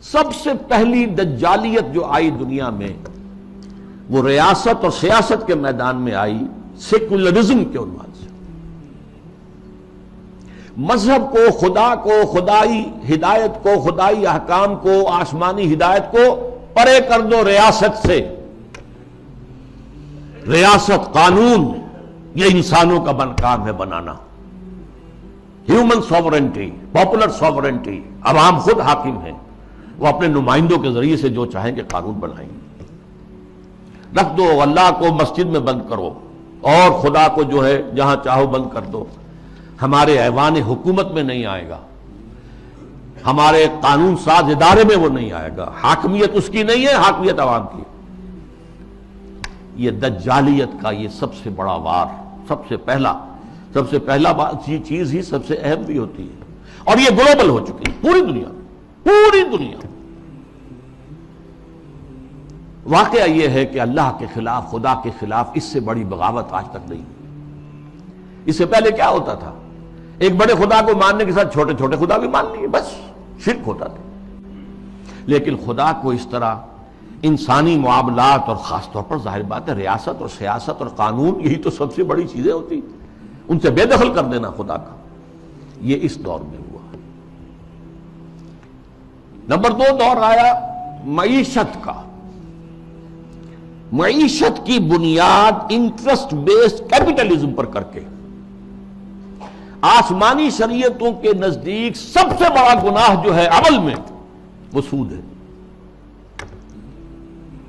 سب سے پہلی دجالیت جو آئی دنیا میں وہ ریاست اور سیاست کے میدان میں آئی سیکولرزم کے عنوان سے. مذہب کو، خدا کو، خدائی ہدایت کو، خدائی احکام کو، آسمانی ہدایت کو پرے کر دو ریاست سے. ریاست، قانون، یہ انسانوں کا کام ہے بنانا. ہیومن سوورنٹی، پاپولر سوورنٹی، عوام خود حاکم ہیں، وہ اپنے نمائندوں کے ذریعے سے جو چاہیں گے قانون بنائیں گے. رکھ دو، اللہ کو مسجد میں بند کرو اور خدا کو جو ہے جہاں چاہو بند کر دو. ہمارے ایوان حکومت میں نہیں آئے گا، ہمارے قانون ساز ادارے میں وہ نہیں آئے گا. حاکمیت اس کی نہیں ہے، حاکمیت عوام کی. یہ دجالیت کا یہ سب سے بڑا وار، سب سے پہلا یہ چیز ہی سب سے اہم بھی ہوتی ہے. اور یہ گلوبل ہو چکی ہے پوری دنیا. واقعہ یہ ہے کہ اللہ کے خلاف، خدا کے خلاف اس سے بڑی بغاوت آج تک نہیں. اس سے پہلے کیا ہوتا تھا؟ ایک بڑے خدا کو ماننے کے ساتھ چھوٹے چھوٹے خدا بھی مان لیے، بس شرک ہوتا تھا. لیکن خدا کو اس طرح انسانی معاملات اور خاص طور پر ظاہر بات ہے ریاست اور سیاست اور قانون، یہی تو سب سے بڑی چیزیں ہوتی، ان سے بے دخل کر دینا خدا کا، یہ اس دور میں ہوا. نمبر 2 دور آیا معیشت کا. معیشت کی بنیاد انٹرسٹ بیسڈ کیپٹلزم پر کر کے. آسمانی شریعتوں کے نزدیک سب سے بڑا گناہ جو ہے عمل میں وہ سود ہے.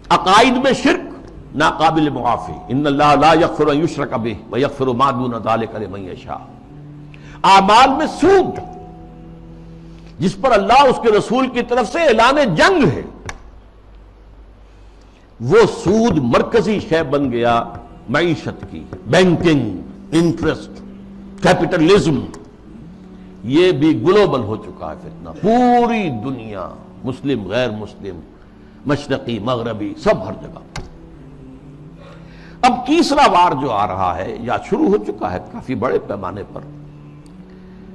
عقائد میں شرک ناقابل معافی، ان اللہ لا یغفر ان یشرک بہ ویغفر ما دون ذلک لمن یشاء. اعمال میں سود، جس پر اللہ اس کے رسول کی طرف سے اعلان جنگ ہے، وہ سود مرکزی شے بن گیا معیشت کی. بینکنگ، انٹرسٹ، کیپٹلزم، یہ بھی گلوبل ہو چکا ہے فتنہ. پوری دنیا، مسلم غیر مسلم، مشرقی مغربی، سب ہر جگہ. اب تیسرا وار جو آ رہا ہے یا شروع ہو چکا ہے کافی بڑے پیمانے پر،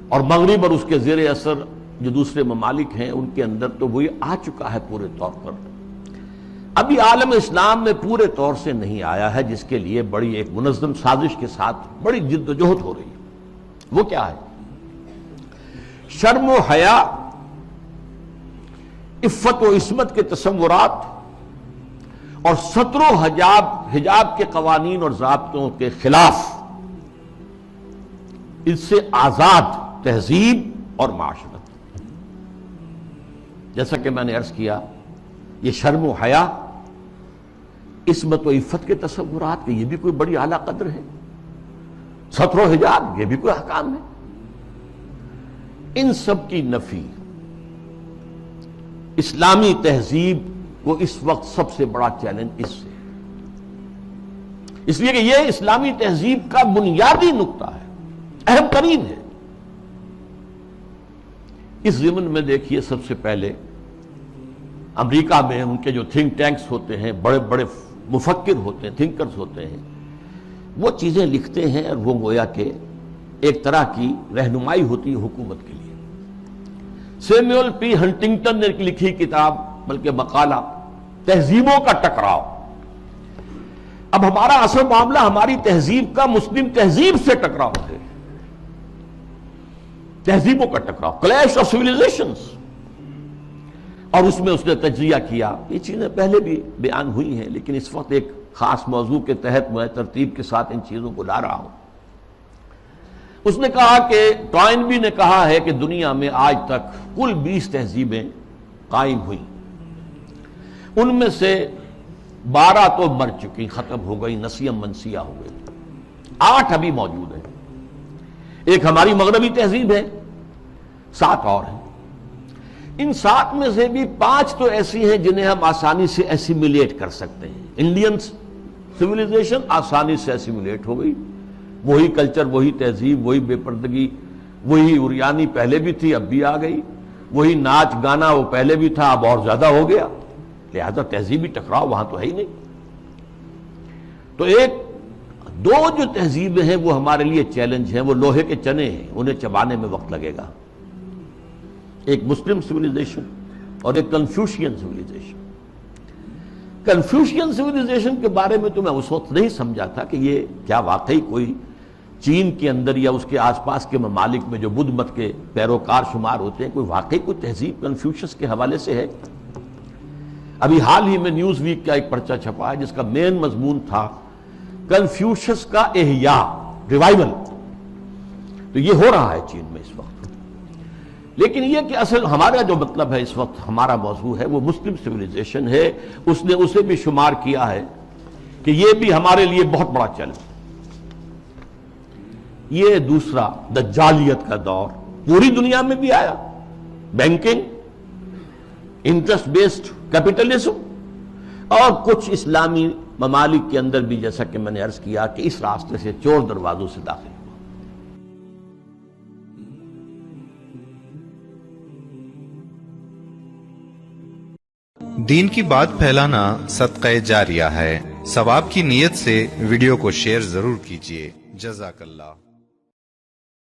اور مغرب اور اس کے زیر اثر جو دوسرے ممالک ہیں ان کے اندر تو وہی آ چکا ہے پورے طور پر. ابھی عالم اسلام میں پورے طور سے نہیں آیا ہے، جس کے لیے بڑی ایک منظم سازش کے ساتھ بڑی جد و جہد ہو رہی ہے. وہ کیا ہے؟ شرم و حیا، عفت و عصمت کے تصورات اور ستر و حجاب کے قوانین اور ضابطوں کے خلاف، اس سے آزاد تہذیب اور معاشرت. جیسا کہ میں نے عرض کیا، یہ شرم و حیا، عصمت و عفت کے تصورات، کہ یہ بھی کوئی بڑی اعلیٰ قدر ہے. ستر و حجاب، یہ بھی کوئی احکام ہے. ان سب کی نفی اسلامی تہذیب کو اس وقت سب سے بڑا چیلنج اس سے، اس لیے کہ یہ اسلامی تہذیب کا بنیادی نقطہ ہے، اہم ترین ہے. اس ضمن میں دیکھیے، سب سے پہلے امریکہ میں ان کے جو تھنک ٹینکس ہوتے ہیں، بڑے بڑے مفکر ہوتے ہیں، تھنکرز ہوتے ہیں، وہ چیزیں لکھتے ہیں اور وہ گویا کہ ایک طرح کی رہنمائی ہوتی ہے حکومت کے لیے. سیموئل پی ہنٹنگٹن نے لکھی کتاب، بلکہ مقالہ، تہذیبوں کا ٹکراؤ. اب ہمارا اصل معاملہ ہماری تہذیب کا مسلم تہذیب سے ٹکراؤ ہے. تہذیبوں کا ٹکراؤ، کلیش آف سیویلائزیشنز. اور اس میں اس نے تجزیہ کیا. یہ چیزیں پہلے بھی بیان ہوئی ہیں، لیکن اس وقت ایک خاص موضوع کے تحت میں ترتیب کے ساتھ ان چیزوں کو لا رہا ہوں. اس نے کہا کہ ٹوائنبی نے کہا ہے کہ دنیا میں آج تک کل 20 تہذیبیں قائم ہوئیں، ان میں سے 12 تو مر چکی، ختم ہو گئی، نسیم منسیہ ہو گئی. 8 ابھی موجود ہیں. ایک ہماری مغربی تہذیب ہے، 7 اور ہیں. ان 7 میں سے بھی 5 تو ایسی ہیں جنہیں ہم آسانی سے ایسیمیلیٹ کر سکتے ہیں. انڈین سویلائزیشن آسانی سے ایسیمیلیٹ ہو گئی، وہی کلچر، وہی تہذیب، وہی بے پردگی، وہی اریانی پہلے بھی تھی اب بھی آ گئی، وہی ناچ گانا وہ پہلے بھی تھا اب اور زیادہ ہو گیا. لہذا تہذیبی ٹکراؤ وہاں تو ہے ہی نہیں. تو ایک دو جو تہذیبیں ہیں وہ ہمارے لیے چیلنج ہیں، وہ لوہے کے چنے ہیں، انہیں چبانے میں وقت لگے گا. ایک مسلم سویلائزیشن اور ایک کنفیوشین سویلائزیشن. کنفیوشین سویلائزیشن کے بارے میں تو میں اس وقت نہیں سمجھا تھا کہ یہ کیا واقعی کوئی چین کے اندر یا اس کے آس پاس کے ممالک میں جو بدھ مت کے پیروکار شمار ہوتے ہیں کوئی واقعی کوئی تہذیب کنفیوشس کے حوالے سے ہے. ابھی حال ہی میں نیوز ویک کا ایک پرچہ چھپا ہے جس کا مین مضمون تھا کنفیوشس کا احیاء، ریوائول. تو یہ ہو رہا ہے چین میں اس وقت. لیکن یہ کہ اصل ہمارا جو مطلب ہے اس وقت ہمارا موضوع ہے وہ مسلم سویلائزیشن ہے. اس نے اسے بھی شمار کیا ہے کہ یہ بھی ہمارے لیے بہت بڑا چیلنج. یہ دوسرا دجالیت کا دور پوری دنیا میں بھی آیا. بینکنگ، انٹرسٹ بیسڈ کیپٹلزم، اور کچھ اسلامی ممالک کے اندر بھی جیسا کہ میں نے عرض کیا کہ اس راستے سے چور دروازوں سے داخل. دین کی بات پھیلانا صدقہ جاریہ ہے. ثواب کی نیت سے ویڈیو کو شیئر ضرور کیجیے. جزاک اللہ.